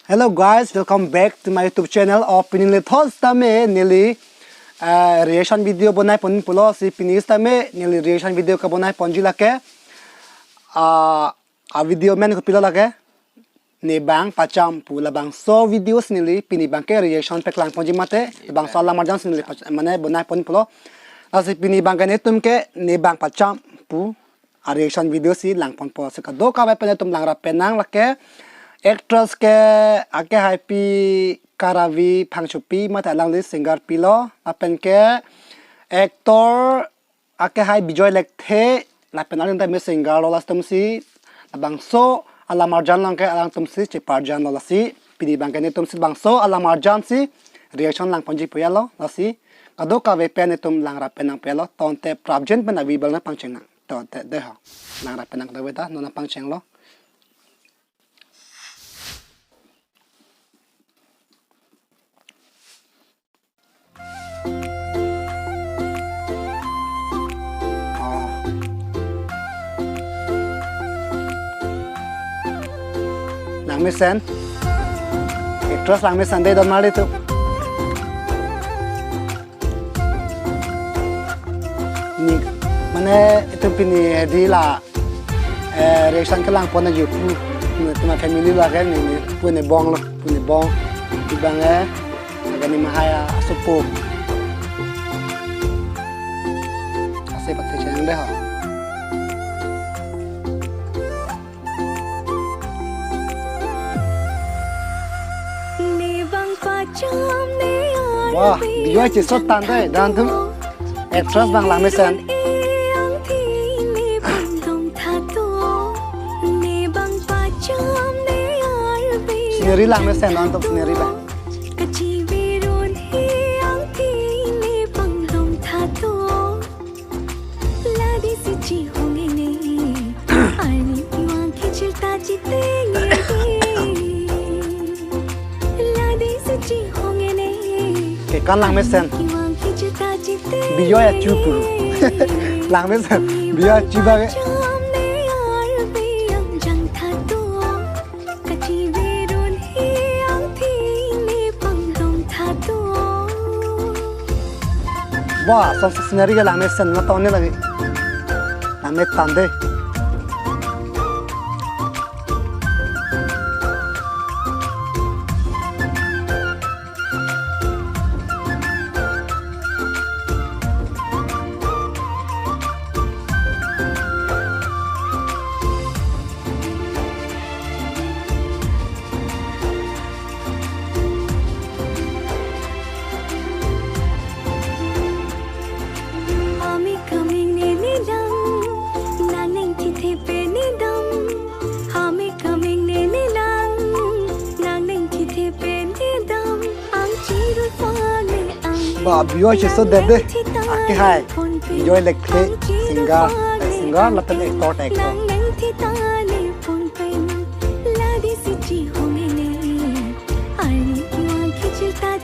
Hello guys, welcome back to my YouTube channel of Pinili Thoughts Tame Nili reaction video bonai pon pulo si Pinis Tame Nili reaction video ka bonai ponji lake a video men ko pilo lake ne bang pacham pula bang so videos nili pini bang ke reaction pek lang ponji mate bang sala marjan nili mane bonai pon pulo asi pini bang ne tum ke ne bang pacham pu a reaction video si lang pon po se ka do ka ba pen tum lang ra penang lake actress ke ake happy karavi phangchupi mata langli singer pilo apen ke actor ake hai bijoy lekthe lapen alin ta me singer lolas tumsi bangso ala marjan lang ke alang tumsi cheparjan lolasi pidi bangke ne tumsi bangso ala marjan si reaction lang ponji puyalo lasi ado ka ve pen tum lang ra penang pelo tonte prabjen pen avibal na pangcheng tonte de ha lang ra penang de weta no na pangcheng lo lang mesen actress lang mesen de don mari tu ni mane itu pini di la reaction ke lang pon ju pu tuma family la kan ni pu ne bong lo pu ne bong di bang agak ni mahaya supu ase pat chang de ha wah dia chỉ sốt tan đấy đang thức actress bằng làm mesen sendiri làm mesen untuk sendiri bah kan lang mesen biyo ya chupuru lang mesen biyo chuba ke wah so scenery ke lang mesen na tone lagi lang met tande bah biyo chỉ số đẹp đấy cái hai biyo lekhe singer lapen actor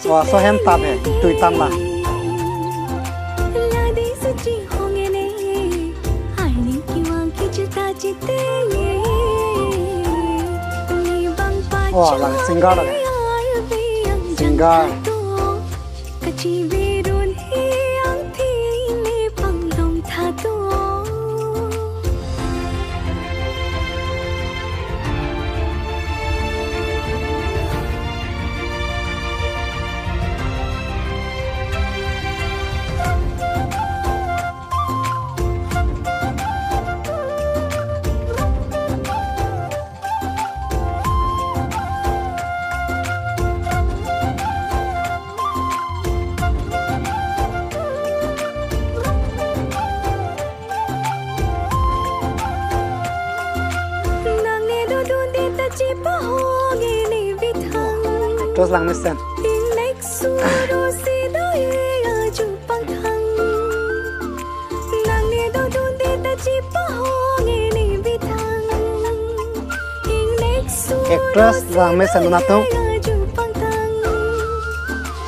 wah so hem tab hai tui tam lah wah lang singer lagi singer terus lang mesen actress lang mesen na to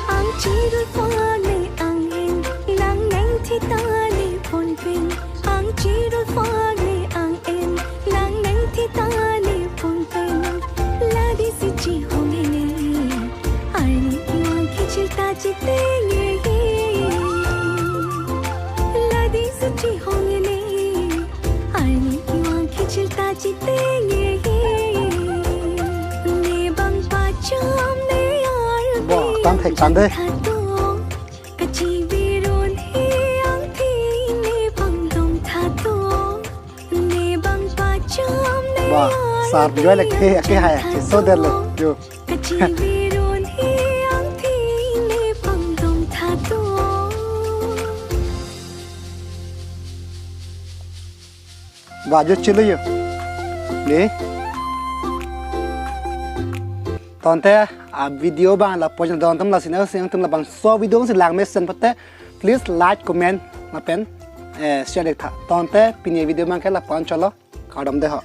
Hãy subscribe cho kênh Ghiền Mì Gõ để không bỏ lỡ जीते ये लदी सच्ची होंगे ने आईने की आंखें चिलता जीते ये ने बंग पाचम ने यार tăng thạch cắn đây कच्ची बीरों ने आंधी ने बंग दम था तो ने बंग पाचम ने wow sạp dưới là cái hay chỉ số đen là chưa कच्ची बीरों ने आंधी ने बंग दम था तो và vô chưa lấy đi tòn thế video bang là point don tâm là xin ơi xin tâm là bằng so video xin làm message bắt thế please like comment mà pen share được tòn thế pin video bang cái là point cho lo khảo động đây họ